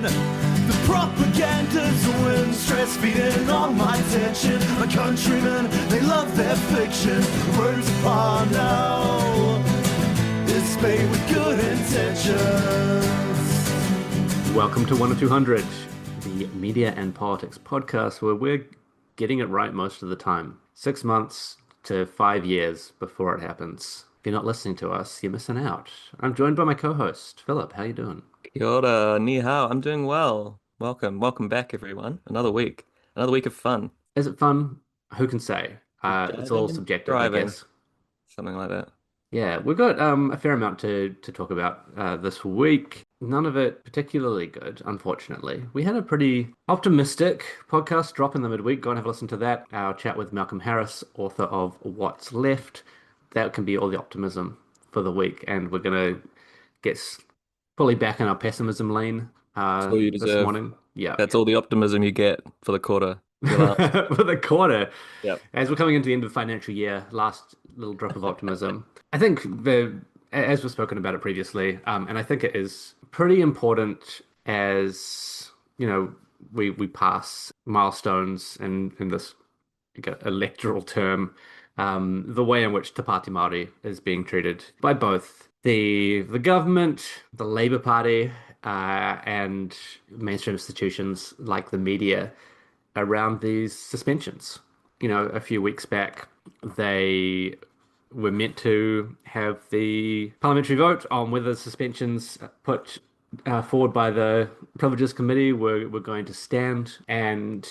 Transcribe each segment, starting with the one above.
The propaganda's a win, stress feeding on my tension. My countrymen, they love their fiction. Words upon now, it's made with good intentions. Welcome to 1 or 200, the media and politics podcast where we're getting it right most of the time. 6 months to 5 years before it happens. If you're not listening to us, you're missing out. I'm joined by my co-host, Philip. How you doing? Kia ora, ni hao. I'm doing well. Welcome back, everyone. Another week of fun. Is it fun? Who can say? It's all Diving and subjective, I driving, guess. something like that. Yeah, we've got a fair amount to talk about this week. None of it particularly good, unfortunately. We had a pretty optimistic podcast drop in the midweek. Go and have a listen to that. Our chat with Malcolm Harris, author of What's Left. That can be all the optimism for the week. And we're going to get fully back in our pessimism lane That's all you this deserve. morning. Yeah. That's all the optimism you get for the quarter. Your last. For the quarter. Yep. As we're coming into the end of the financial year, last little drop of optimism. I think as we've spoken about it previously, and I think it is pretty important as, you know, we pass milestones in this electoral term, the way in which Te Pāti Māori is being treated by both the government, the Labour Party, and mainstream institutions like the media around these suspensions. You know, a few weeks back, they were meant to have the parliamentary vote on whether suspensions put forward by the Privileges Committee were going to stand. And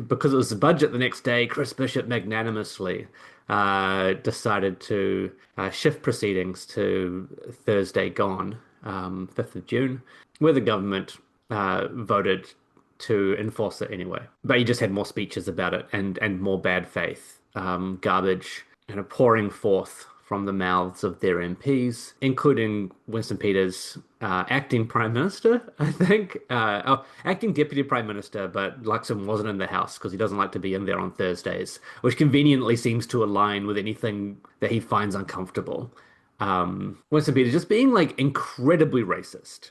because it was the budget the next day, Chris Bishop magnanimously decided to shift proceedings to Thursday gone, 5th of June, where the government voted to enforce it anyway. But he just had more speeches about it and more bad faith, garbage, pouring forth from the mouths of their MPs, including Winston Peters, acting Prime Minister, I think. Acting Deputy Prime Minister, but Luxon wasn't in the House because he doesn't like to be in there on Thursdays, which conveniently seems to align with anything that he finds uncomfortable. Winston Peters just being like incredibly racist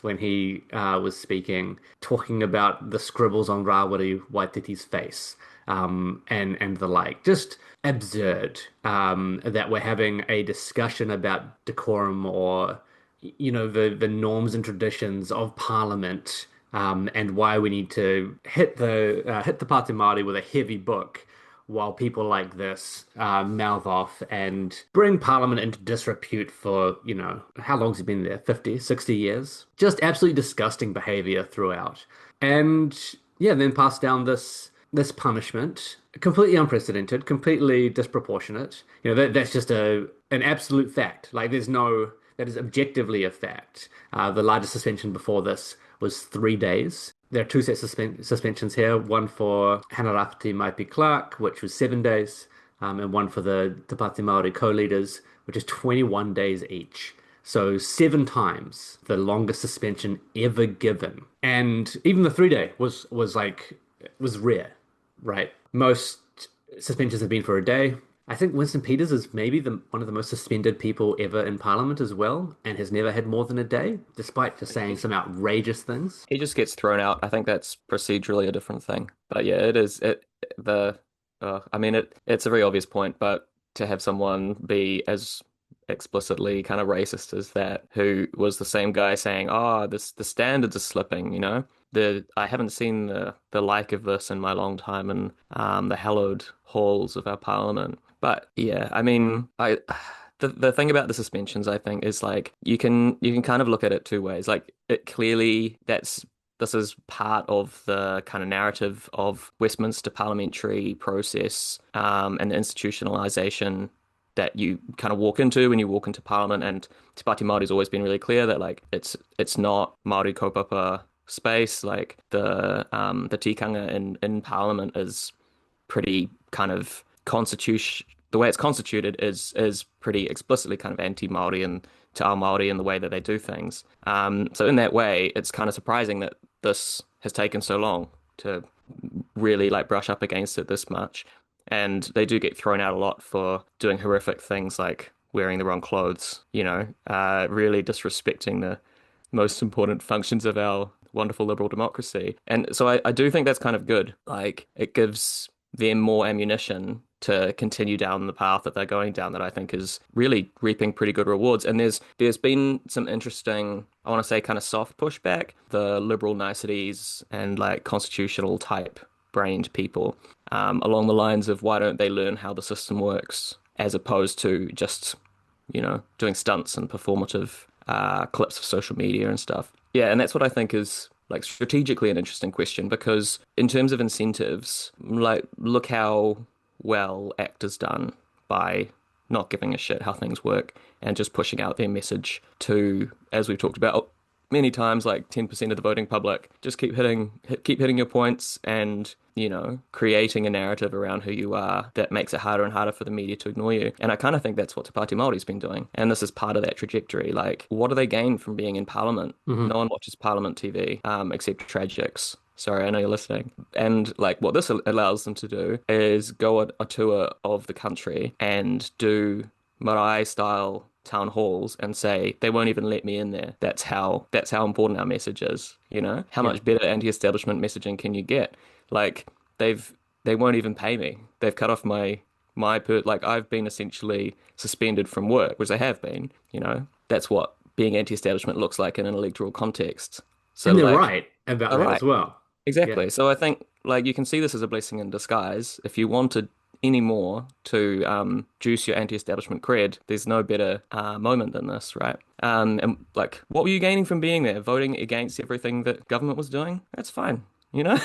when he was speaking, talking about the scribbles on Rawiri Waititi's face, and the like. Just absurd that we're having a discussion about decorum or, you know, the norms and traditions of Parliament, and why we need to hit the Pāti Māori with a heavy book while people like this mouth off and bring Parliament into disrepute for, you know, how long's he been there? 50, 60 years? Just absolutely disgusting behavior throughout. And yeah, then pass down this punishment, completely unprecedented, completely disproportionate. You know, that's just an absolute fact. Like that is objectively a fact. The largest suspension before this was 3 days. There are two sets of suspensions here, one for Hanarapiti Maipi Clark, which was 7 days, and one for the Te Pāti Māori co-leaders, which is 21 days each. So 7 times the longest suspension ever given. And even the 3 day was rare, right? Most suspensions have been for a day. I think Winston Peters is maybe one of the most suspended people ever in Parliament as well, and has never had more than a day, despite just saying some outrageous things. He just gets thrown out. I think that's procedurally a different thing. But yeah, it is it's a very obvious point, but to have someone be as explicitly kind of racist as that, who was the same guy saying, "Oh, the standards are slipping," you know? I haven't seen the like of this in my long time in the hallowed halls of our Parliament. But yeah, I mean, the thing about the suspensions, I think, is like you can kind of look at it two ways. Like it clearly this is part of the kind of narrative of Westminster parliamentary process, and the institutionalization that you kind of walk into when you walk into Parliament. And Te Pāti Māori's always been really clear that like it's not Māori kaupapa space. Like the tikanga in Parliament is pretty kind of the way it's constituted is pretty explicitly kind of anti-Māori and Te Ao Māori in the way that they do things. So in that way, it's kind of surprising that this has taken so long to really like brush up against it this much. And they do get thrown out a lot for doing horrific things like wearing the wrong clothes, you know, really disrespecting most important functions of our wonderful liberal democracy. And so I do think that's kind of good. Like it gives them more ammunition to continue down the path that they're going down that I think is really reaping pretty good rewards. And there's been some interesting, I want to say kind of soft pushback, the liberal niceties and like constitutional type brained people, along the lines of why don't they learn how the system works as opposed to just, doing stunts and performative clips of social media and stuff. Yeah, and that's what I think is like strategically an interesting question because in terms of incentives, like look how well ACT is done by not giving a shit how things work and just pushing out their message to, as we've talked about many times, like 10% of the voting public. Just keep hitting your points and, creating a narrative around who you are that makes it harder and harder for the media to ignore you. And I kind of think that's what Te Pāti Māori's been doing. And this is part of that trajectory. Like, what do they gain from being in Parliament? Mm-hmm. No one watches Parliament TV, except tragics. Sorry, I know you're listening. And like what this allows them to do is go on a tour of the country and do marae style town halls and say they won't even let me in there. That's how important our message is, How much better anti-establishment messaging can you get? Like they won't even pay me. They've cut off like I've been essentially suspended from work, which I have been, That's what being anti-establishment looks like in an electoral context. So And they're like, right about all that right. as well. Exactly. Yeah. So I think like you can see this as a blessing in disguise. If you wanted any more to juice your anti-establishment cred, there's no better moment than this, right? And like, what were you gaining from being there? Voting against everything that government was doing? That's fine, you know?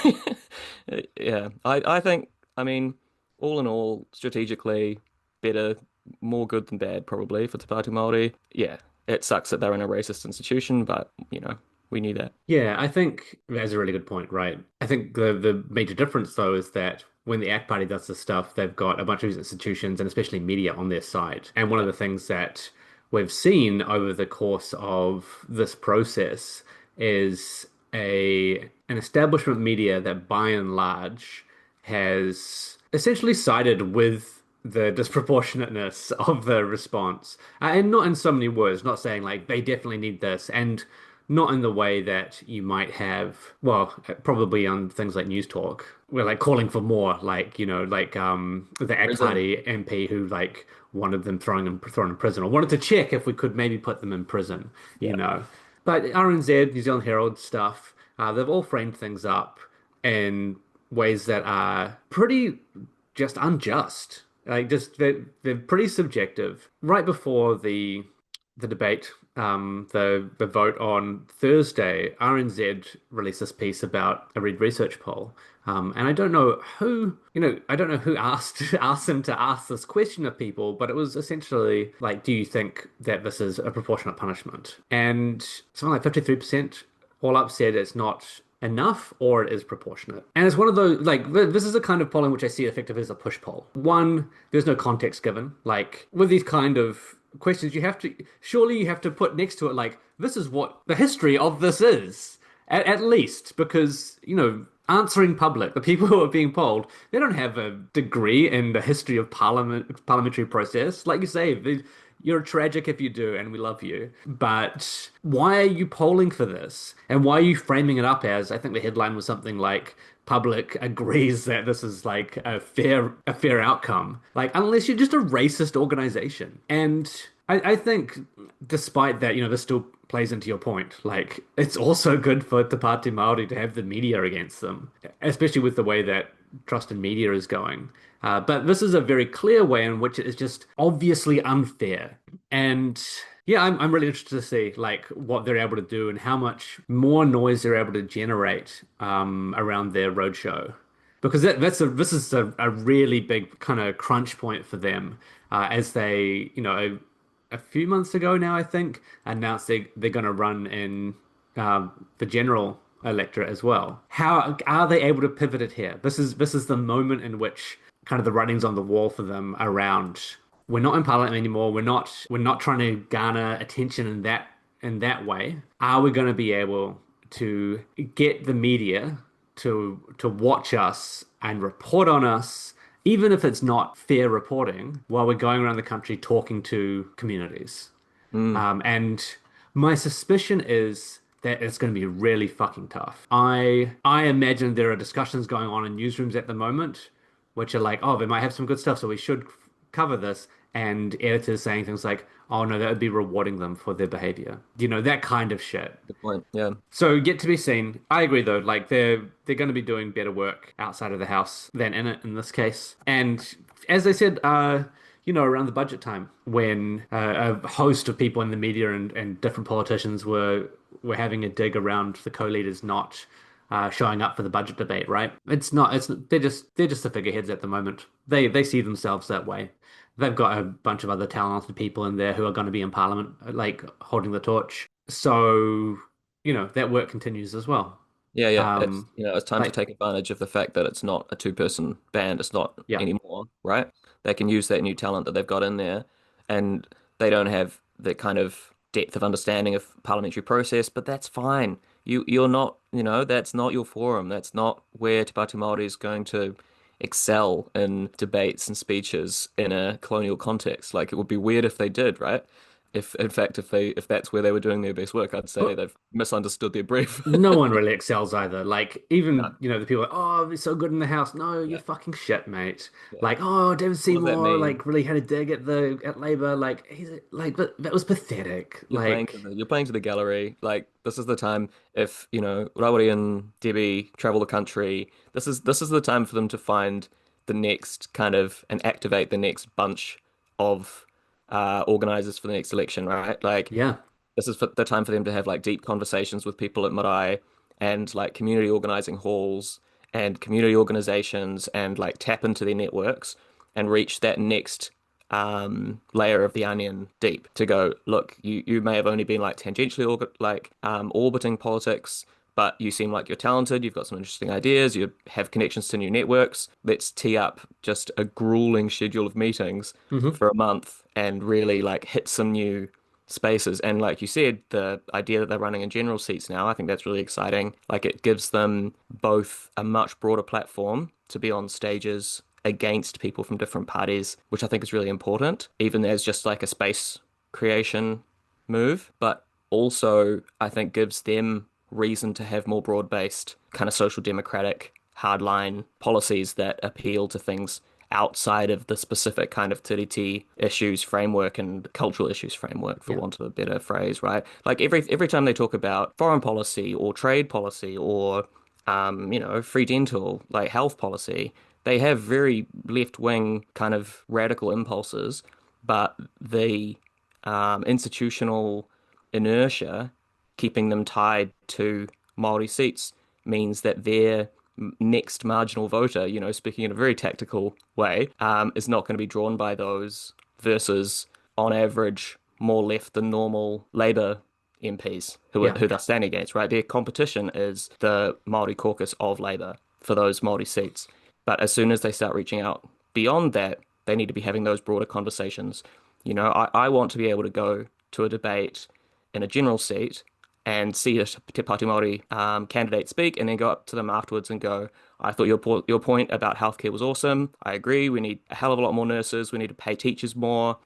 Yeah. I think, I mean, all in all, strategically, better, more good than bad, probably, for Te Pāti Māori. Yeah. It sucks that they're in a racist institution, but, we knew that. Yeah, I think that's a really good point, right? I think the major difference though is that when the ACT Party does this stuff, they've got a bunch of these institutions and especially media on their side. And one of the things that we've seen over the course of this process is an establishment media that by and large has essentially sided with the disproportionateness of the response. And not in so many words, not saying like they definitely need this, and not in the way that you might have, well, probably on things like News Talk, where like calling for more, like, the ACT Prison. Party MP who like wanted them thrown in prison or wanted to check if we could maybe put them in prison, Yeah. But RNZ, New Zealand Herald stuff, they've all framed things up in ways that are pretty just unjust. Like just they're pretty subjective. Right before the debate, the vote on Thursday, RNZ released this piece about a Reid Research poll. And I don't know who, I don't know who asked them to ask this question of people, but it was essentially like, do you think that this is a proportionate punishment? And something like 53% all up said it's not enough or it is proportionate. And it's one of those, like, this is the kind of polling which I see effective as a push poll. One, there's no context given. Like, with these kind of questions, surely you have to put next to it, like, this is what the history of this is, at least, because, answering public, the people who are being polled, they don't have a degree in the history of parliamentary process. Like you say, you're tragic if you do, and we love you. But why are you polling for this? And why are you framing it up as, I think the headline was something like, public agrees that this is like a fair outcome. Like, unless you're just a racist organization. And I think despite that, this still plays into your point. Like, it's also good for Te Pāti Māori to have the media against them, especially with the way that trust in media is going. But this is a very clear way in which it is just obviously unfair. And yeah, I'm really interested to see like what they're able to do and how much more noise they're able to generate around their roadshow. Because this is a really big kind of crunch point for them as they, a few months ago now, I think, announced they're going to run in the general electorate as well. How are they able to pivot it here? This is the moment in which kind of the writing's on the wall for them around we're not in parliament anymore. We're not trying to garner attention in that way. Are we going to be able to get the media to watch us and report on us, even if it's not fair reporting, while we're going around the country talking to communities? And My suspicion is that it's going to be really fucking tough. I imagine there are discussions going on in newsrooms at the moment, which are like, oh, they might have some good stuff, so we should cover this. And editors saying things like, oh no, that would be rewarding them for their behavior. You know, that kind of shit. Good point. Yeah. So yet to be seen. I agree though, like they're going to be doing better work outside of the house than in it in this case. And as they said, around the budget time when a host of people in the media and different politicians were having a dig around the co-leaders not showing up for the budget debate, right? It's not. It's they're just the figureheads at the moment. They see themselves that way. They've got a bunch of other talented people in there who are going to be in Parliament, like holding the torch. So, that work continues as well. Yeah, yeah. It's Um, it's time to like, take advantage of the fact that it's not a two-person band. It's not yeah. anymore, right? They can use that new talent that they've got in there, and they don't have the kind of depth of understanding of parliamentary process, but that's fine. You're not, that's not your forum. That's not where Te Pāti Māori is going to excel in debates and speeches in a colonial context. Like it would be weird if they did, right? If in fact if that's where they were doing their best work, I'd say But they've misunderstood their brief. no one really excels either. Like, No. even, the people are, oh, they're so good in the house. No, you're Yeah. fucking shit, mate. Yeah. Like, oh, David What does that Seymour, mean? like, really had a dig at Labour. Like, but that was pathetic. Like, You're playing to the gallery. Like this is the time if, Rawiri and Debbie travel the country, this is the time for them to find the next kind of and activate the next bunch of organizers for the next election, right? Like yeah, this is the time for them to have like deep conversations with people at Marae and like community organizing halls and community organizations and like tap into their networks and reach that next layer of the onion deep to go, look, you may have only been like tangentially orbiting politics, but you seem like you're talented, you've got some interesting ideas, you have connections to new networks. Let's tee up just a grueling schedule of meetings hmm for a month and really like hit some new spaces. And like you said, the idea that they're running in general seats now, I think that's really exciting. Like it gives them both a much broader platform to be on stages against people from different parties, which I think is really important, even as just like a space creation move, but also I think gives them reason to have more broad-based kind of social democratic hardline policies that appeal to things outside of the specific kind of tiriti issues framework and cultural issues framework, for yeah, want of a better phrase, right? Like every time they talk about foreign policy or trade policy or free dental, like health policy, they have very left-wing kind of radical impulses, but the institutional inertia keeping them tied to Maori seats means that their next marginal voter, speaking in a very tactical way, is not going to be drawn by those versus, on average, more left than normal Labour MPs yeah. who they're standing against, right? Their competition is the Maori caucus of Labour for those Maori seats. But as soon as they start reaching out beyond that, they need to be having those broader conversations. I want to be able to go to a debate in a general seat and see a Te Pāti Māori candidate speak and then go up to them afterwards and go, I thought your point about healthcare was awesome. I agree. We need a hell of a lot more nurses. We need to pay teachers more.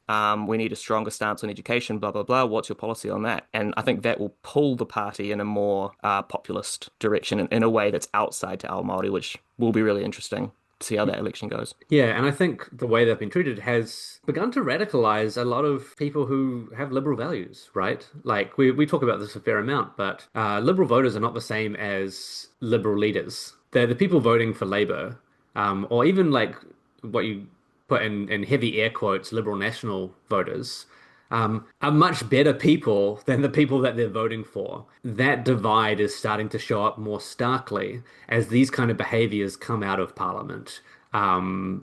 We need a stronger stance on education, blah, blah, blah. What's your policy on that? And I think that will pull the party in a more populist direction in a way that's outside to our Māori, which will be really interesting to see how that election goes. Yeah, and I think the way they've been treated has begun to radicalize a lot of people who have liberal values, right? Like we talk about this a fair amount, but liberal voters are not the same as liberal leaders. They're the people voting for Labour, or even like what you put in heavy air quotes, liberal national voters, are much better people than the people that they're voting for. That divide is starting to show up more starkly as these kind of behaviors come out of Parliament, from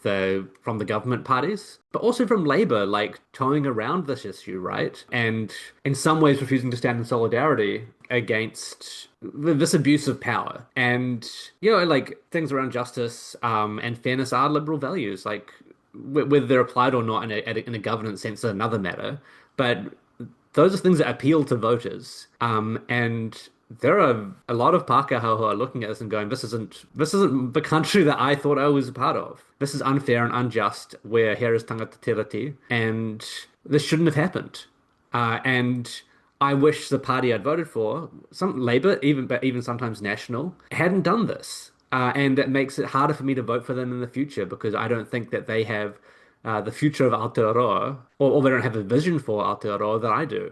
the government parties, but also from Labour, like towing around this issue, right? And in some ways refusing to stand in solidarity against this abuse of power. And like things around justice, and fairness are liberal values. Like whether they're applied or not in a governance sense is another matter. But those are things that appeal to voters. And there are a lot of Pākehā who are looking at this and going, this isn't the country that I thought I was a part of. This is unfair and unjust, where here is tangata tiriti, and this shouldn't have happened. And I wish the party I'd voted for, some Labour, even sometimes National, hadn't done this. And it makes it harder for me to vote for them in the future because I don't think that they have the future of Aotearoa, or they don't have a vision for Aotearoa that I do,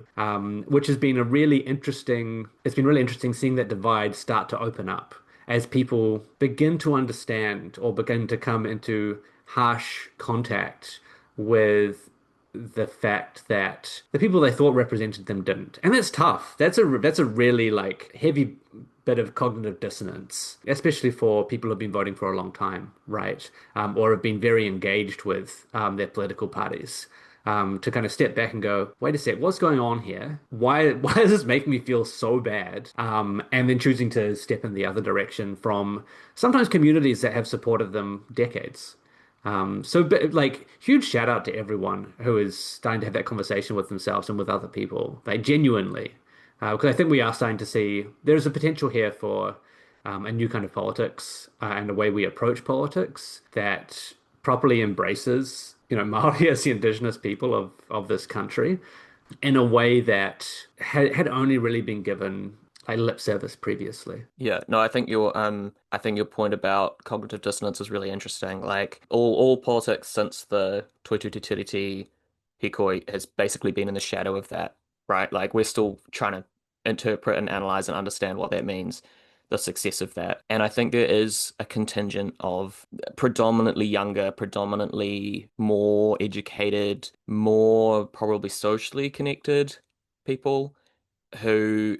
which has been a really interesting, it's been really interesting seeing that divide start to open up as people begin to understand or begin to come into harsh contact with the fact that the people they thought represented them didn't. And that's tough. That's a really like heavy bit of cognitive dissonance, especially for people who've been voting for a long time, right? Or have been very engaged with their political parties. To kind of step back and go, wait a sec, what's going on here? Why does this make me feel so bad? And then choosing to step in the other direction from sometimes communities that have supported them decades. Like, huge shout out to everyone who is starting to have that conversation with themselves and with other people, like, genuinely. Because I think we are starting to see there's a potential here for a new kind of politics and a way we approach politics that properly embraces, Maori as the indigenous people of this country in a way that had only really been given like lip service previously. Yeah, no, I think your point about cognitive dissonance is really interesting. Like all politics since the Toitū Te Tiriti Hikoi has basically been in the shadow of that, right? Like we're still trying to interpret and analyze and understand what that means, the success of that. And I think there is a contingent of predominantly younger, predominantly more educated, more probably socially connected people who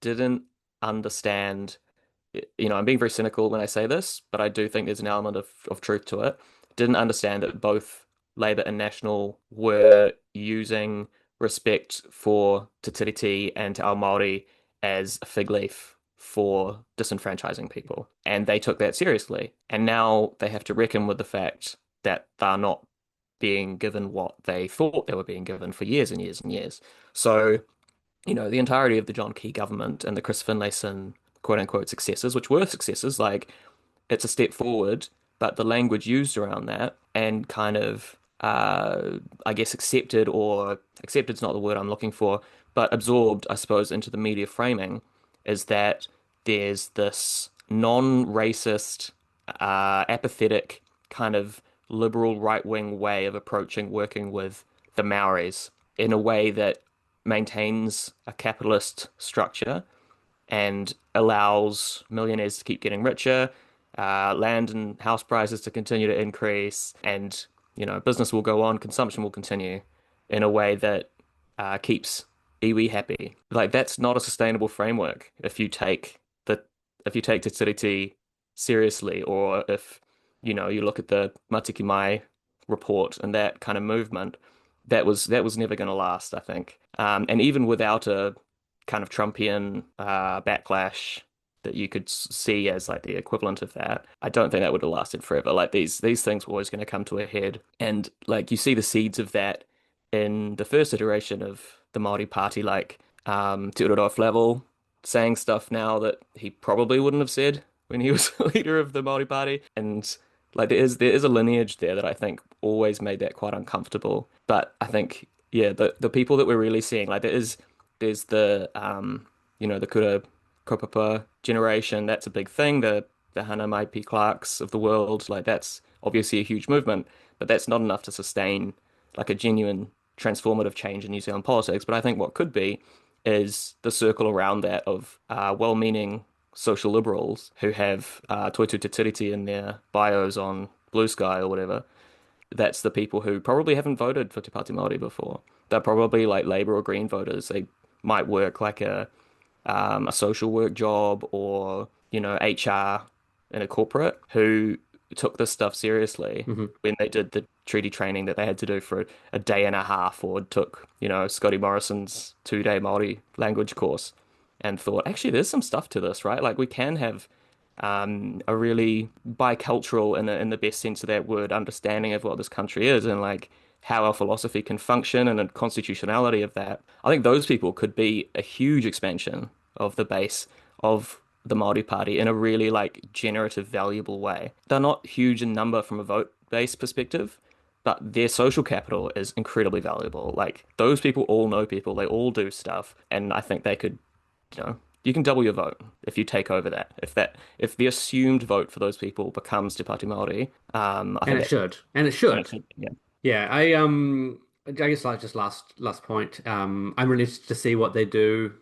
didn't understand, I'm being very cynical when I say this, but I do think there's an element of truth to it. Didn't understand that both Labour and National were using respect for Te Tiriti and Te Ao Māori as a fig leaf for disenfranchising people. And they took that seriously. And now they have to reckon with the fact that they're not being given what they thought they were being given for years and years and years. So the entirety of the John Key government and the Chris Finlayson quote unquote successes, which were successes, like it's a step forward, but the language used around that and kind of, I guess, accepted's not the word I'm looking for, but absorbed, I suppose, into the media framing is that there's this non-racist, apathetic kind of liberal right-wing way of approaching working with the Maoris in a way that maintains a capitalist structure and allows millionaires to keep getting richer, land and house prices to continue to increase, and business will go on, consumption will continue in a way that keeps iwi happy. Like that's not a sustainable framework if you take Te Tiriti seriously, or if you look at the Matiki Mai report and that kind of movement. That was never going to last, I think. And even without a kind of Trumpian backlash that you could see as like the equivalent of that, I don't think that would have lasted forever. Like these things were always going to come to a head, and like you see the seeds of that in the first iteration of the Māori Party, like Te Ururoa Flavel saying stuff now that he probably wouldn't have said when he was leader of the Māori Party, and like there is a lineage there that I think always made that quite uncomfortable. But I think the people that we're really seeing, like there's the the Kura Kaupapa generation, that's a big thing. The Hana Mai P. Clarks of the world, like that's obviously a huge movement, but that's not enough to sustain like a genuine transformative change in New Zealand politics. But I think what could be is the circle around that of well-meaning social liberals who have Toitū Te Tiriti in their bios on Blue Sky or whatever. That's the people who probably haven't voted for Te Pāti Māori before. They're probably like Labour or Green voters. They might work like a social work job or HR in a corporate who took this stuff seriously when they did the treaty training that they had to do for a day and a half, or took Scotty Morrison's 2-day Māori language course and thought, actually, there's some stuff to this, right? Like we can have a really bicultural, in the best sense of that word, understanding of what this country is and like how our philosophy can function and the constitutionality of that. I think those people could be a huge expansion of the base of the Māori Party in a really like generative, valuable way. They're not huge in number from a vote base perspective, but their social capital is incredibly valuable. Like those people all know people, they all do stuff, and I think they could, you can double your vote if you take over that. If the assumed vote for those people becomes Te Pāti Māori, I And think it that should. And it and it should. should, yeah. Yeah, I guess like just last point. I'm really interested to see what they do,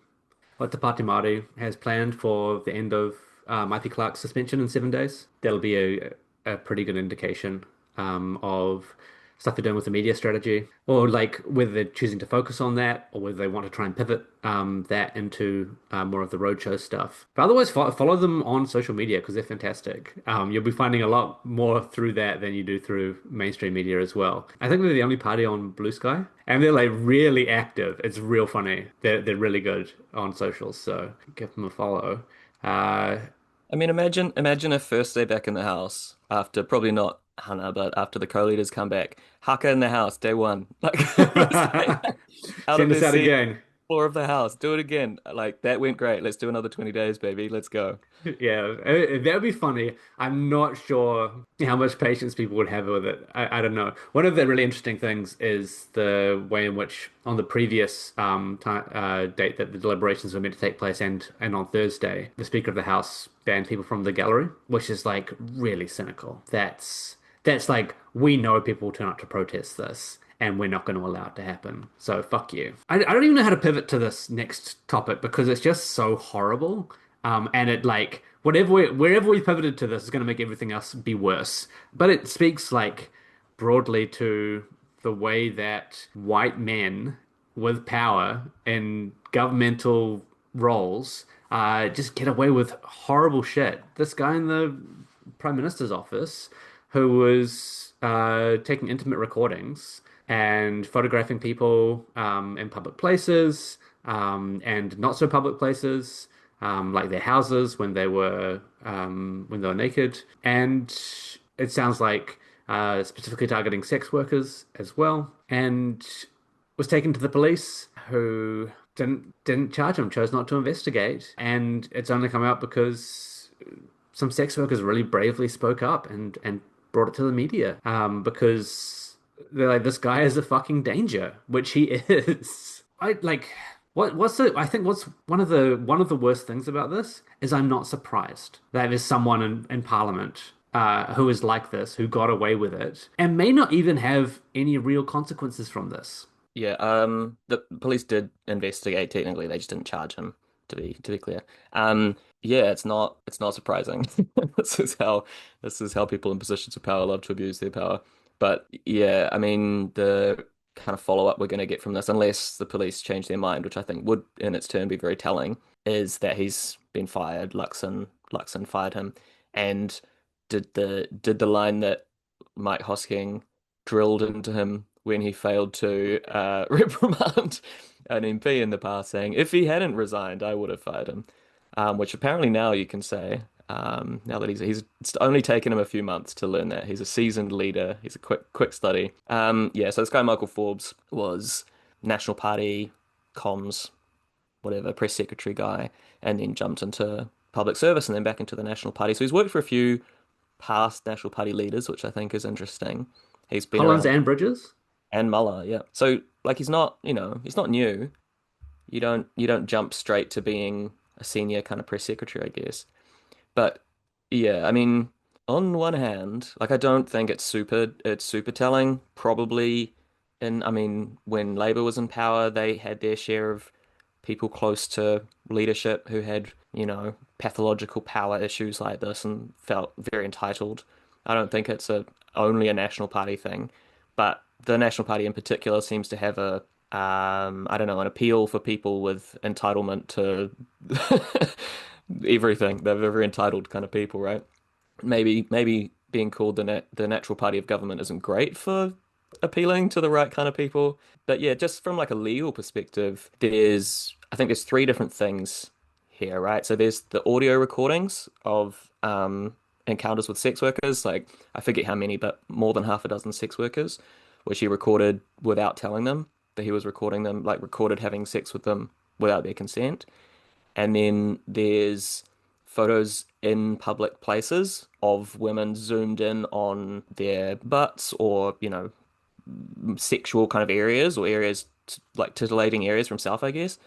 what Te Pāti Māori has planned for the end of Mighty Clark's suspension in 7 days. That'll be a pretty good indication of stuff they're doing with the media strategy, or like whether they're choosing to focus on that, or whether they want to try and pivot that into more of the roadshow stuff. But otherwise, follow them on social media because they're fantastic. You'll be finding a lot more through that than you do through mainstream media as well. I think they're the only party on Blue Sky, and they're like really active. It's real funny. They're really good on socials, so give them a follow. Uh, I mean, imagine a first day back in the house after probably not Hannah, but after the co-leaders come back. Haka in the house, day one. Like out of Send their us out seat, again. floor of the house. Do it again. Like that went great. Let's do another 20 days, baby. Let's go. Yeah, that would be funny. I'm not sure how much patience people would have with it. I don't know. One of the really interesting things is the way in which, on the previous date that the deliberations were meant to take place, and on Thursday, the Speaker of the House banned people from the gallery, which is like really cynical. That's like we know people will turn up to protest this. And we're not going to allow it to happen. So fuck you. I don't even know how to pivot to this next topic because it's just so horrible. And it like wherever we pivoted to this is going to make everything else be worse. But it speaks like broadly to the way that white men with power in governmental roles just get away with horrible shit. This guy in the Prime Minister's office who was taking intimate recordings and photographing people in public places and not so public places like their houses when they were naked, and it sounds like specifically targeting sex workers as well, and was taken to the police who didn't charge him, chose not to investigate, and it's only come out because some sex workers really bravely spoke up and brought it to the media because they're like, this guy is a fucking danger, which he is. I like. What's the I think what's one of the worst things about this is I'm not surprised that there's someone in Parliament who is like this, who got away with it, and may not even have any real consequences from this. Yeah, the police did investigate technically, they just didn't charge him, to be clear. Yeah, it's not surprising. This is how people in positions of power love to abuse their power. But yeah, I mean the kind of follow-up we're gonna get from this, unless the police change their mind, which I think would in its turn be very telling, is that he's been fired. Luxon fired him. And did the line that Mike Hosking drilled into him when he failed to reprimand an MP in the past, saying, if he hadn't resigned, I would have fired him. Which apparently now you can say, now that he's it's only taken him a few months to learn that. He's a seasoned leader. He's a quick study. Yeah, so this guy, Michael Forbes, was National Party comms, whatever, press secretary guy, and then jumped into public service and then back into the National Party. So he's worked for a few past National Party leaders, which I think is interesting. He's been Collins around, and Bridges? and Muller, yeah. So like he's not new. You don't jump straight to being a senior kind of press secretary, I guess. But yeah, I mean, on one hand, like I don't think it's super telling. Probably I mean, when Labour was in power, they had their share of people close to leadership who had, pathological power issues like this and felt very entitled. I don't think it's only a National Party thing, but the National Party in particular seems to have I don't know, an appeal for people with entitlement to everything. They're very entitled kind of people, right? Maybe being called the natural party of government isn't great for appealing to the right kind of people. But yeah, just from like a legal perspective, I think there's three different things here, right? So there's the audio recordings of encounters with sex workers, like I forget how many, but more than half a dozen sex workers, which he recorded without telling them that he was recording them, like recorded having sex with them without their consent. And then there's photos in public places of women zoomed in on their butts or, sexual kind of areas or areas like titillating areas from self, I guess.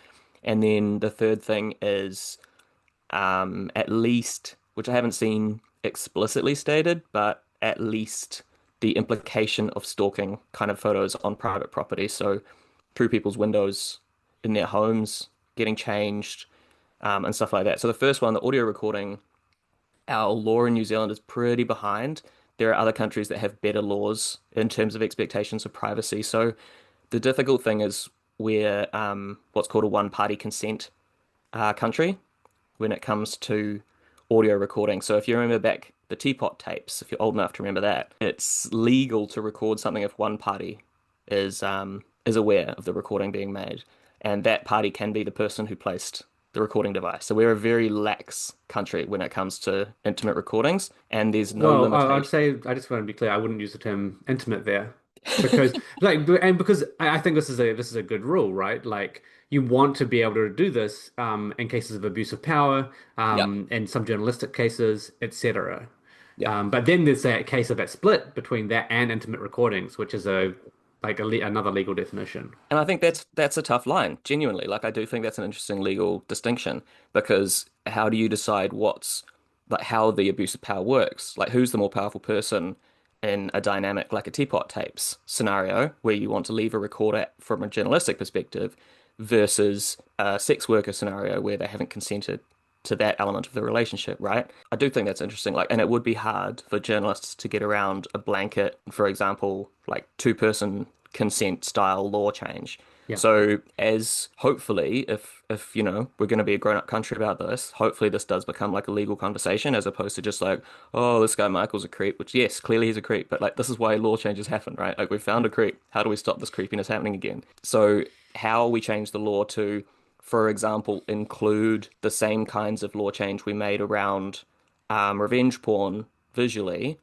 And then the third thing is at least, which I haven't seen explicitly stated, but at least the implication of stalking kind of photos on private property. So through people's windows in their homes, getting changed, and stuff like that. So the first one, the audio recording, our law in New Zealand is pretty behind. There are other countries that have better laws in terms of expectations of privacy. So the difficult thing is we're what's called a one-party consent country when it comes to audio recording. So if you remember back the teapot tapes, if you're old enough to remember that, it's legal to record something if one party is aware of the recording being made, and that party can be the person who placed the recording device. So we're a very lax country when it comes to intimate recordings, and there's no Well, I'd limitation. say I just want to be clear. I wouldn't use the term intimate there because, because I think this is a good rule, right? Like you want to be able to do this in cases of abuse of power, Yep. in some journalistic cases, etc. Yep. But then there's that case of that split between that and intimate recordings, which is another legal definition. And I think that's a tough line, genuinely. Like I do think that's an interesting legal distinction because how do you decide what's like how the abuse of power works? Like who's the more powerful person in a dynamic like a teapot tapes scenario where you want to leave a recorder from a journalistic perspective versus a sex worker scenario where they haven't consented to that element of the relationship, right? I do think that's interesting. Like, and it would be hard for journalists to get around a blanket, for example, like two-person consent style law change. Yeah. So as hopefully if you know we're going to be a grown-up country about this, hopefully this does become like a legal conversation as opposed to just like, oh, this guy Michael's a creep, which yes, clearly he's a creep, but like this is why law changes happen, right? Like we found a creep. How do we stop this creepiness happening again? So how we change the law to, for example, include the same kinds of law change we made around revenge porn visually,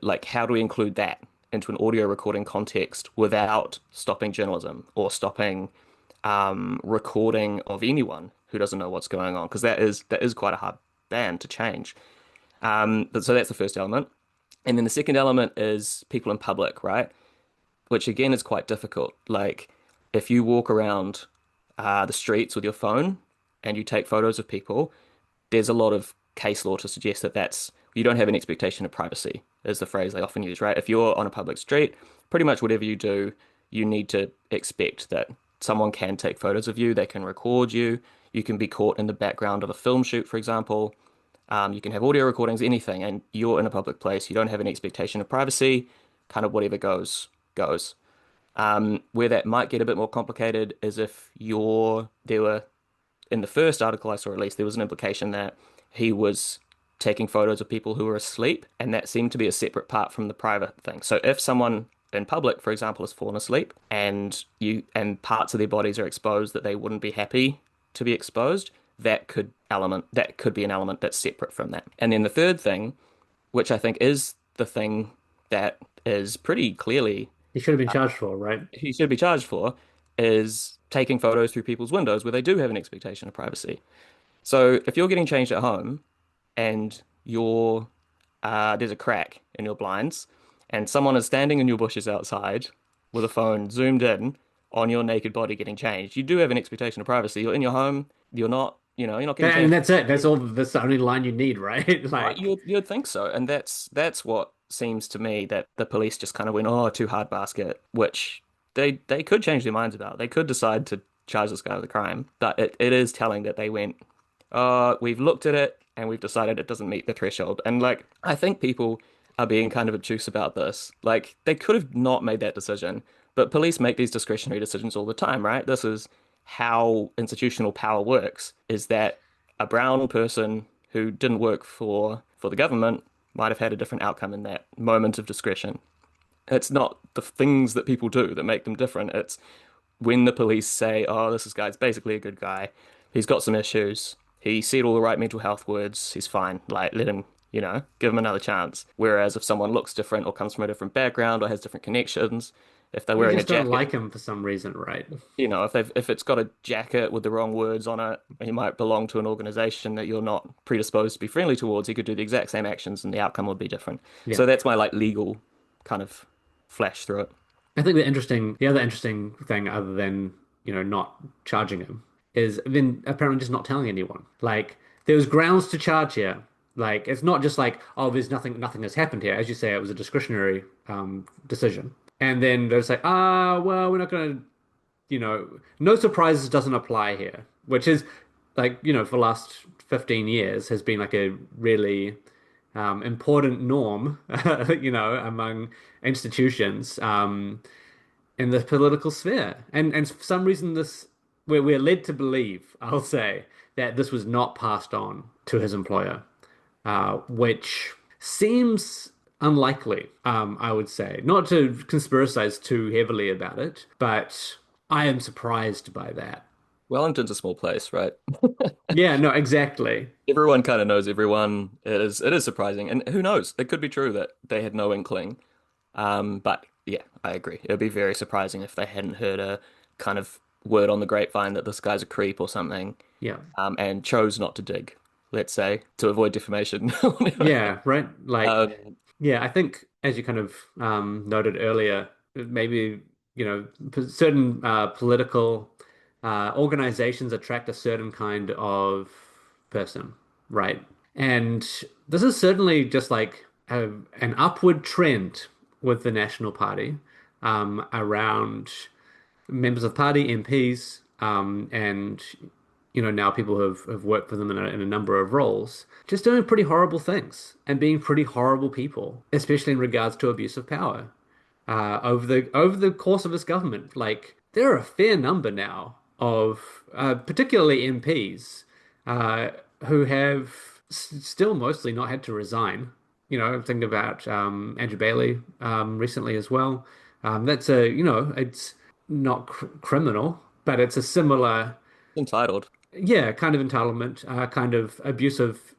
like how do we include that into an audio recording context without stopping journalism or stopping recording of anyone who doesn't know what's going on? Because that is quite a hard ban to change. So that's the first element. And then the second element is people in public, right? Which again is quite difficult. Like if you walk around the streets with your phone and you take photos of people, there's a lot of case law to suggest that that's you don't have an expectation of privacy, is the phrase they often use, right? If you're on a public street, pretty much whatever you do, you need to expect that someone can take photos of you, they can record you, you can be caught in the background of a film shoot, for example. You can have audio recordings, anything, and you're in a public place. You don't have an expectation of privacy, kind of whatever goes, goes. Where that might get a bit more complicated is if there were, in the first article I saw at least, there was an implication that he was taking photos of people who were asleep, and that seemed to be a separate part from the private thing. So if someone in public, for example, has fallen asleep and parts of their bodies are exposed that they wouldn't be happy to be exposed, that could be an element that's separate from that. And then the third thing, which I think is the thing that is pretty clearly He should have been charged for, right? he should be charged for, is taking photos through people's windows where they do have an expectation of privacy. So if you're getting changed at home and there's a crack in your blinds and someone is standing in your bushes outside with a phone zoomed in on your naked body getting changed, you do have an expectation of privacy. You're in your home, you're not getting And changed. that's it. That's the only line you need, right? Right, Like, you'd think so, and that's what seems to me that the police just kind of went, oh, too hard basket, which they could change their minds about. They could decide to charge this guy with a crime, but it is telling that they went, we've looked at it and we've decided it doesn't meet the threshold. And like, I think people are being kind of obtuse about this. Like, they could have not made that decision, but police make these discretionary decisions all the time, right? This is how institutional power works, is that a brown person who didn't work for the government might have had a different outcome in that moment of discretion. It's not the things that people do that make them different. It's when the police say, oh, this guy's basically a good guy. He's got some issues. He said all the right mental health words. He's fine. Like, let him, give him another chance. Whereas if someone looks different or comes from a different background or has different connections, if they're you wearing a just don't jacket, like him for some reason, right? if it's got a jacket with the wrong words on it, he might belong to an organization that you're not predisposed to be friendly towards. He could do the exact same actions and the outcome would be different. Yeah. So that's my like legal kind of flash through it. I think the other interesting thing, other than not charging him, is then apparently just not telling anyone. Like there was grounds to charge here. Like it's not just like, oh, there's nothing has happened here. As you say, it was a discretionary decision, and then they're just like, well, we're not gonna, no surprises doesn't apply here, which is like, for the last 15 years has been like a really important norm, among institutions in the political sphere. And for some reason, we're led to believe, I'll say, that this was not passed on to his employer, which seems unlikely, I would say. Not to conspiracize too heavily about it, but I am surprised by that. Wellington's a small place, right? Yeah, no, exactly. Everyone kind of knows everyone. It is surprising, and who knows? It could be true that they had no inkling. But yeah, I agree. It would be very surprising if they hadn't heard a kind of word on the grapevine that this guy's a creep or something, Yeah. and chose not to dig, let's say, to avoid defamation or whatever. Yeah, right. Like, Um, yeah, I think as you kind of noted earlier, maybe, certain political organizations attract a certain kind of person, right? And this is certainly just like an upward trend with the National Party around members of the party, MPs, and now people have worked for them in a number of roles, just doing pretty horrible things and being pretty horrible people, especially in regards to abuse of power over the course of this government. Like there are a fair number now of particularly MPs uh, who have still mostly not had to resign. Think about Andrew Bailey recently as well. That's it's not criminal, but it's a similar, entitled. yeah, kind of entitlement, kind of abusive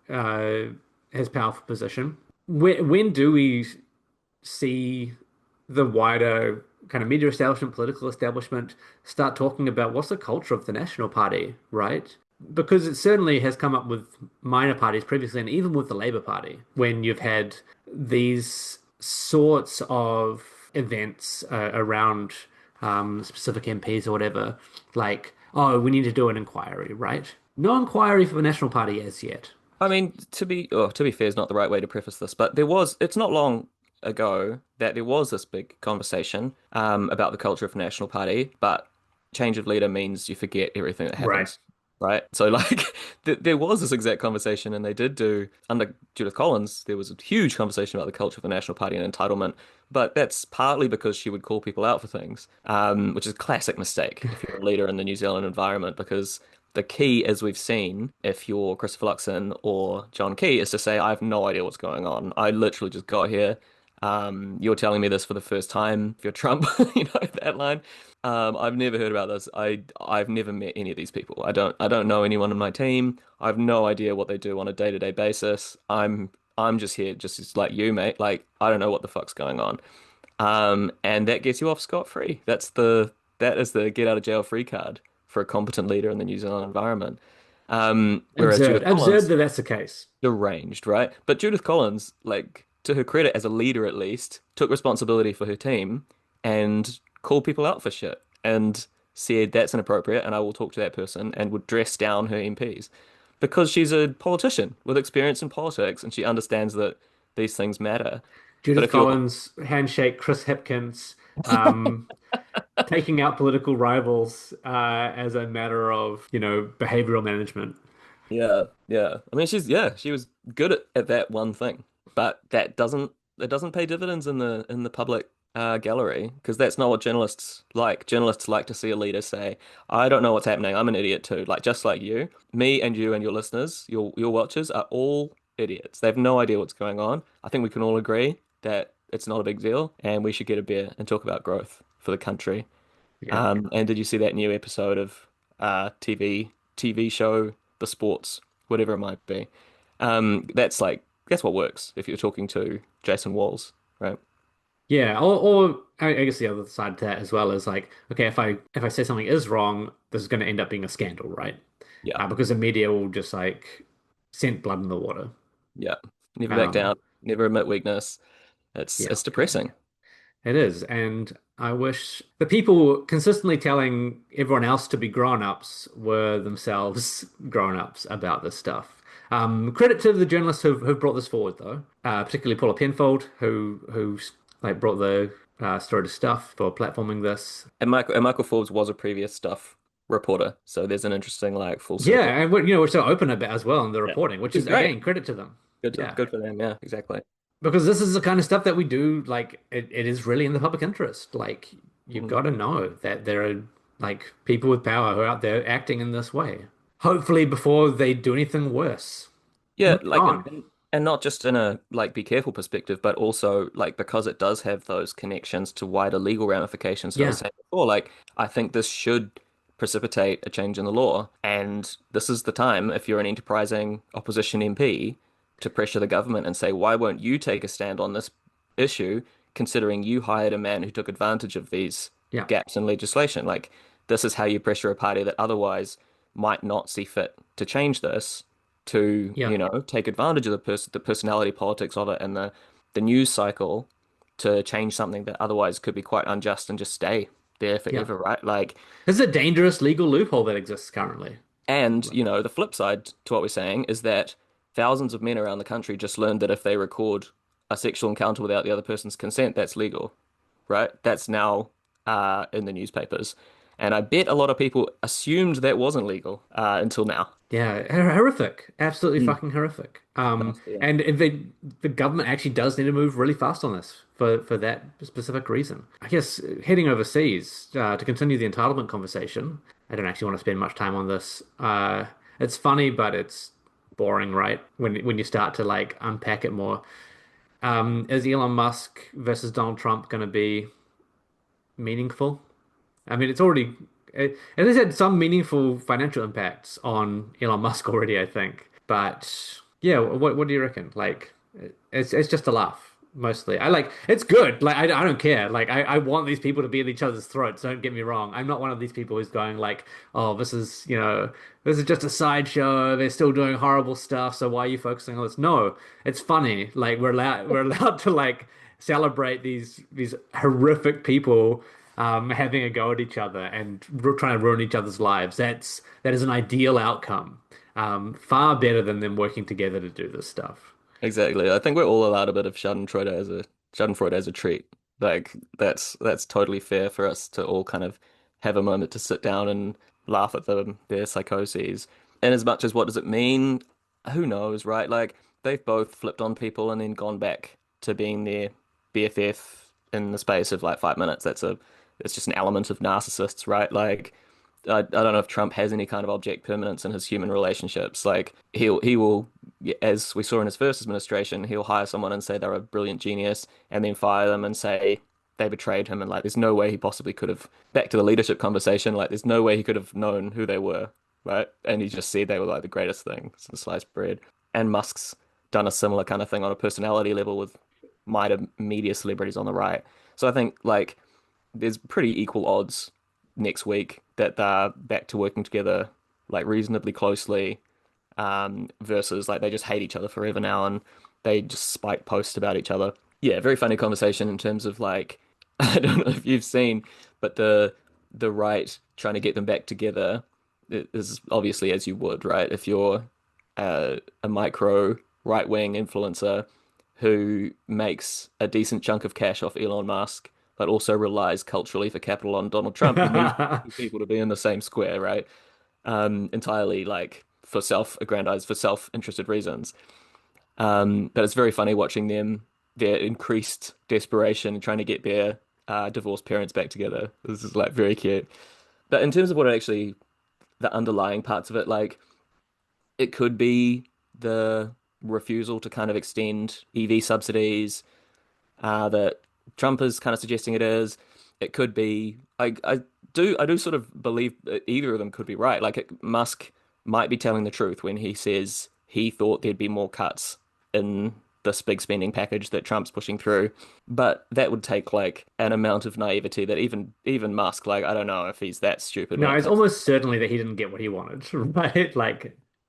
his powerful position. When do we see the wider kind of media establishment, political establishment start talking about what's the culture of the National Party, right? Because it certainly has come up with minor parties previously, and even with the Labour Party, when you've had these sorts of events around specific MPs or whatever, like, oh, we need to do an inquiry, right? No inquiry for the National Party as yet. I mean, to be fair is not the right way to preface this, but it's not long ago that there was this big conversation about the culture of the National Party, but change of leader means you forget everything that Right. happens, right? So like there was this exact conversation, and they did do under Judith Collins, there was a huge conversation about the culture of the National Party and entitlement, but that's partly because she would call people out for things, which is a classic mistake if you're a leader in the New Zealand environment, because the key, as we've seen, if you're Christopher Luxon or John Key, is to say, I have no idea what's going on. I literally just got here. You're telling me this for the first time. If you're Trump, that line. I've never heard about this. I've never met any of these people. I don't know anyone on my team. I have no idea what they do on a day-to-day basis. I'm just here, just as like you, mate. Like I don't know what the fuck's going on. And that gets you off scot-free. That is the get out of jail free card for a competent leader in the New Zealand environment. Whereas Absurd. Judith Absurd Collins, that that's the case. deranged, right? But Judith Collins, like to her credit as a leader at least, took responsibility for her team and called people out for shit and said that's inappropriate and I will talk to that person and would dress down her MPs because she's a politician with experience in politics and she understands that these things matter. But Judith if you're Collins, handshake, Chris Hipkins, um, taking out political rivals as a matter of, behavioral management. Yeah, yeah. I mean, she was good at that one thing, but that doesn't pay dividends in the public gallery because that's not what journalists like. Journalists like to see a leader say, "I don't know what's happening. I'm an idiot too." Like just like me and you and your listeners, your watchers are all idiots. They have no idea what's going on. I think we can all agree that it's not a big deal, and we should get a beer and talk about growth for the country. Yeah. And did you see that new episode of TV show The Sports, whatever it might be? That's what works if you're talking to Jason Walls, right? Yeah, or I guess the other side to that as well is like, okay, if I say something is wrong, this is going to end up being a scandal, right? Yeah, Because the media will just like scent blood in the water. yeah. Never back Um, down, never admit weakness. It's yeah, it's depressing. it is, and I wish the people consistently telling everyone else to be grown-ups were themselves grown-ups about this stuff. Credit to the journalists who've brought this forward, though, particularly Paula Penfold, who like brought the story to stuff for platforming this. And Michael Forbes was a previous stuff reporter, so there's an interesting like full circle. Yeah, and we're so open about it as well in the Yeah, reporting, which which is is great. again credit to them. Yeah. Good for them. Yeah, exactly. Because this is the kind of stuff that we do, like it is really in the public interest. Like you've Mhm. got to know that there are like people with power who are out there acting in this way. Hopefully before they do anything worse. Yeah, Moving like on. and not just in a like be careful perspective, but also like because it does have those connections to wider legal ramifications that I was Yeah. saying before, like I think this should precipitate a change in the law. And this is the time, if you're an enterprising opposition MP, to pressure the government and say, why won't you take a stand on this issue, considering you hired a man who took advantage of these Yeah. gaps in legislation? Like this is how you pressure a party that otherwise might not see fit to change this to, Yeah. you know, take advantage of the personality politics of it and the news cycle to change something that otherwise could be quite unjust and just stay there Yeah. forever, right? Like, This is a dangerous legal loophole that exists currently. and you know, the flip side to what we're saying is that thousands of men around the country just learned that if they record a sexual encounter without the other person's consent, that's legal, right? That's now in the newspapers. And I bet a lot of people assumed that wasn't legal until now. Yeah, horrific. Absolutely Mm. fucking horrific. Nasty, yeah. And if the government actually does need to move really fast on this for that specific reason. I guess heading overseas to continue the entitlement conversation. I don't actually want to spend much time on this. It's funny, but it's boring, right? When you start to like unpack it more. Is Elon Musk versus Donald Trump going to be meaningful? I mean, it has had some meaningful financial impacts on Elon Musk already, I think. But yeah, what do you reckon? Like, it's just a laugh mostly. I like it's good. Like, I don't care. Like, I want these people to be at each other's throats. Don't get me wrong. I'm not one of these people who's going like, oh, this is just a sideshow. They're still doing horrible stuff. So why are you focusing on this? No, it's funny. Like, we're allowed to like celebrate these horrific people having a go at each other and trying to ruin each other's lives. That is an ideal outcome. Far better than them working together to do this stuff. Exactly. I think we're all allowed a bit of Schadenfreude as a treat. Like that's totally fair for us to all kind of have a moment to sit down and laugh at their psychoses. And as much as what does it mean? Who knows, right? Like they've both flipped on people and then gone back to being their BFF in the space of like 5 minutes. It's just an element of narcissists, right? Like I don't know if Trump has any kind of object permanence in his human relationships. Like he will, as we saw in his first administration, he'll hire someone and say they're a brilliant genius, and then fire them and say they betrayed him. And like, there's no way he possibly could have. Back to the leadership conversation, like, there's no way he could have known who they were, right? And he just said they were like the greatest thing since sliced bread. And Musk's done a similar kind of thing on a personality level with minor media celebrities on the right. So I think like there's pretty equal odds next week that they're back to working together like reasonably closely versus like they just hate each other forever now and they just spike posts about each other. Yeah, very funny conversation in terms of like I don't know if you've seen, but the right trying to get them back together is obviously as you would, right? If you're a micro right-wing influencer who makes a decent chunk of cash off Elon Musk, but also relies culturally for capital on Donald Trump, you need these people to be in the same square, right? Entirely like for self-aggrandized, for self-interested reasons. But it's very funny watching their increased desperation and trying to get their divorced parents back together. This is like very cute. But in terms of what actually the underlying parts of it, like it could be the refusal to kind of extend EV subsidies that Trump is kind of suggesting it is. It could be. I do sort of believe that either of them could be right. Like Musk might be telling the truth when he says he thought there'd be more cuts in this big spending package that Trump's pushing through, but that would take like an amount of naivety that even Musk, like I don't know if he's that stupid when No, it it's comes. almost certainly that he didn't get what he wanted, right?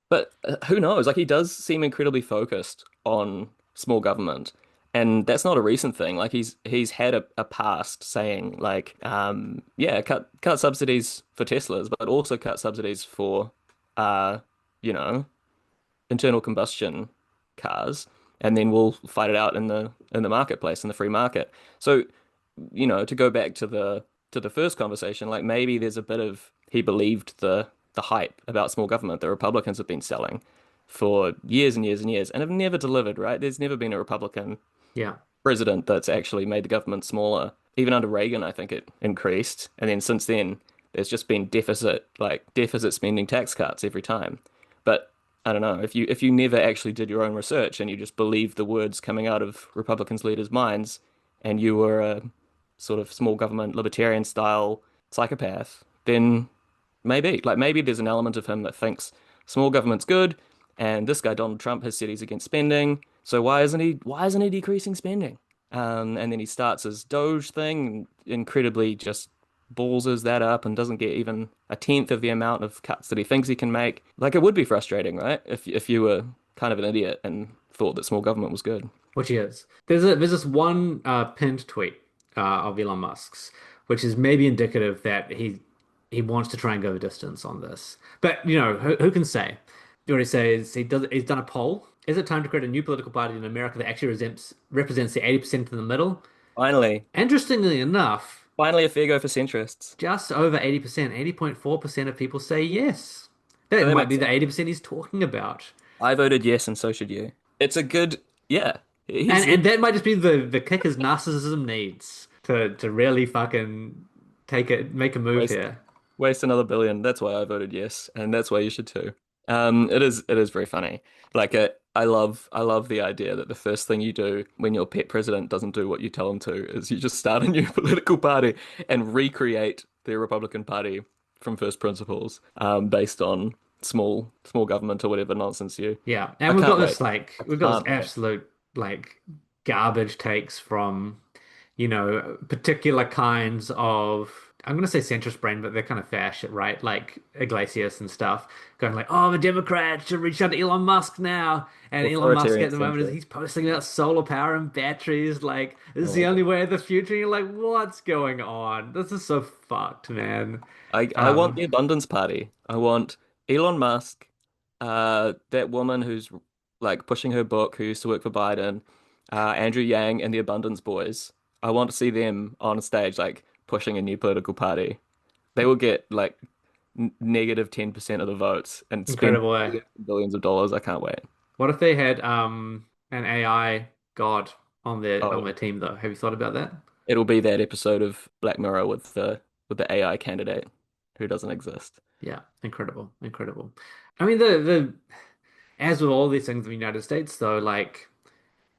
But who knows? Like he does seem incredibly focused on small government, And that's not a recent thing. Like he's had a past saying like, yeah, cut subsidies for Teslas, but also cut subsidies for, uh, you know, internal combustion cars, and then we'll fight it out in the marketplace in the free market. So, to go back to the first conversation, like maybe there's a bit of he believed the hype about small government that Republicans have been selling for years and years and years and have never delivered, right? There's never been a Republican Yeah. president that's actually made the government smaller. Even under Reagan, I think it increased. And then since then, there's just been deficit spending tax cuts every time. But I don't know, if you never actually did your own research and you just believed the words coming out of Republicans' leaders' minds and you were a sort of small government libertarian style psychopath, then maybe there's an element of him that thinks small government's good, and this guy Donald Trump has said he's against spending, so why isn't he decreasing spending? And then he starts his Doge thing, incredibly just ballses that up and doesn't get even a tenth of the amount of cuts that he thinks he can make. Like it would be frustrating, right? If you were kind of an idiot and thought that small government was good. Which he is. There's this one pinned tweet of Elon Musk's, which is maybe indicative that he wants to try and go the distance on this. But who can say? What he says he's done a poll. Is it time to create a new political party in America that actually represents the 80% in the middle? Finally, Interestingly enough, finally a fair go for centrists. just over 80%, 80.4% of people say yes. That So that might makes be the sense. 80% he's talking about. I voted yes, and so should you. It's a good, yeah. And that might just be the kick his narcissism needs to really fucking make a move Waste here. waste another billion. That's why I voted yes, and that's why you should too. It is very funny. Like I love the idea that the first thing you do when your pet president doesn't do what you tell him to is you just start a new political party and recreate the Republican Party from first principles, based on small government or whatever nonsense you. Yeah, I and can't wait. I we've got this can't wait. absolute like garbage takes from particular kinds of, I'm gonna say centrist brain, but they're kind of fascist, right? Like Iglesias and stuff, going like, "Oh, the Democrats should reach out to Elon Musk now." And Elon Musk Authoritarian at the moment is centric. he's posting about solar power and batteries, like this is Oh the my only God. way of the future. And you're like, what's going on? This is so fucked, man. I want Um, the abundance party. I want Elon Musk, that woman who's like pushing her book, who used to work for Biden, Andrew Yang and the Abundance Boys. I want to see them on stage, like pushing a new political party. They will get like negative 10% of the votes and spend incredible. billions and billions of dollars. I can't wait. What if they had an AI god on Oh, their team though? Have you thought about that? it'll be that episode of Black Mirror with the AI candidate who doesn't exist. Yeah, incredible, incredible. I mean, the as with all these things in the United States, though, like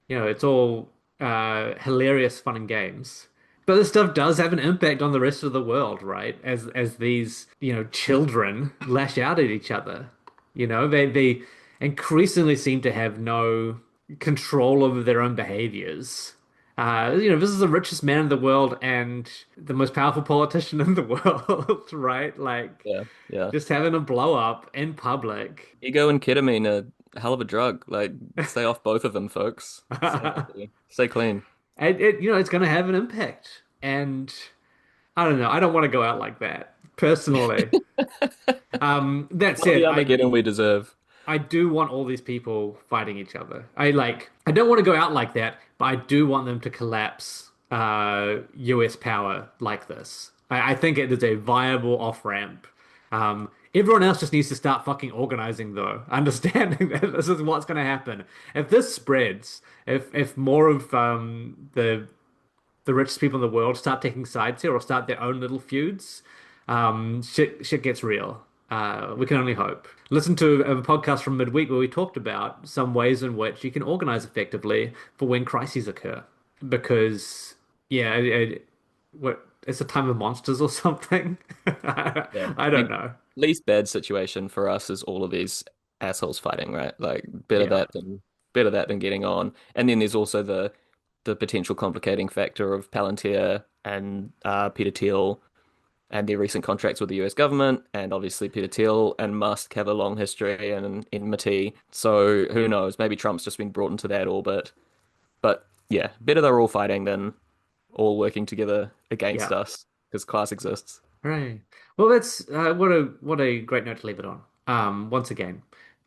it's all hilarious fun and games. But this stuff does have an impact on the rest of the world, right? As these, children lash out at each other. They increasingly seem to have no control over their own behaviors. This is the richest man in the world and the most powerful politician in the world, right? Like, Yeah, yeah. just having a blow up in public. Ego and ketamine are a hell of a drug. Like, stay off both of them, folks. Stay healthy. Stay clean. And it's going to have an impact. And I don't know. I don't want to go out like that personally. That Not the said, Armageddon we deserve. I do want all these people fighting each other. I don't want to go out like that, but I do want them to collapse US power like this. I think it is a viable off-ramp. Everyone else just needs to start fucking organizing though, understanding that this is what's going to happen. If this spreads, if more of the richest people in the world start taking sides here or start their own little feuds, shit gets real. We can only hope. Listen to a podcast from midweek where we talked about some ways in which you can organize effectively for when crises occur. Because, yeah, it's a time of monsters or something. Yeah. I I don't mean, know. least bad situation for us is all of these assholes fighting, right? Like, Yeah, better that than getting on. And then there's also the potential complicating factor of Palantir and Peter Thiel and their recent contracts with the US government. And obviously, Peter Thiel and Musk have a long history and enmity. So who knows? Maybe Trump's just been brought into that orbit. But Yeah, better they're all fighting than all working together against Yeah. us because class exists. Hooray. Well, that's what a great note to leave it on. Once again,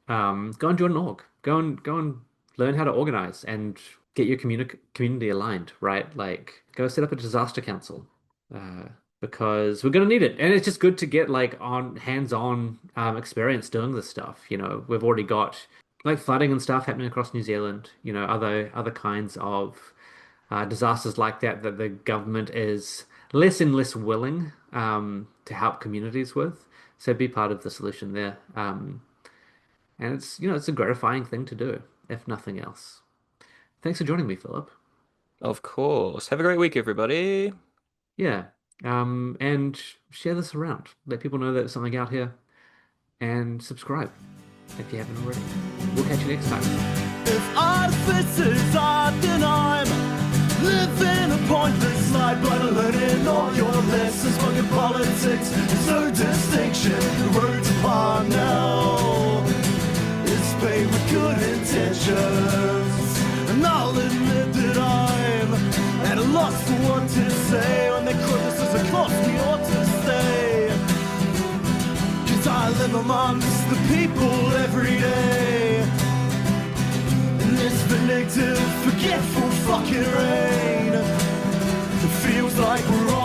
go and join an org. Go and learn how to organize and get your community aligned, right? Like, go set up a disaster council, uh, because we're gonna need it, and it's just good to get like on hands-on experience doing this stuff. You know, we've already got like flooding and stuff happening across New Zealand. You know, other kinds of disasters like that that the government is less and less willing to help communities with. So be part of the solution there. And it's a gratifying thing to do, if nothing else. Thanks for joining me, Philip. Of course. Have a great week, everybody. Yeah. And share this around. Let people know that there's something out here. And subscribe if you haven't already. We'll catch you next time. If artificers are then I'm living a pointless life, but learning all your lessons. Fucking politics, there's no distinction. The road's upon now. It's paved with good intentions, and I'll admit that I'm at a loss for what to say when they criticize the cost we ought to stay. 'Cause I live amongst the people every day in this vindictive, forgetful fucking rain. It feels like we're all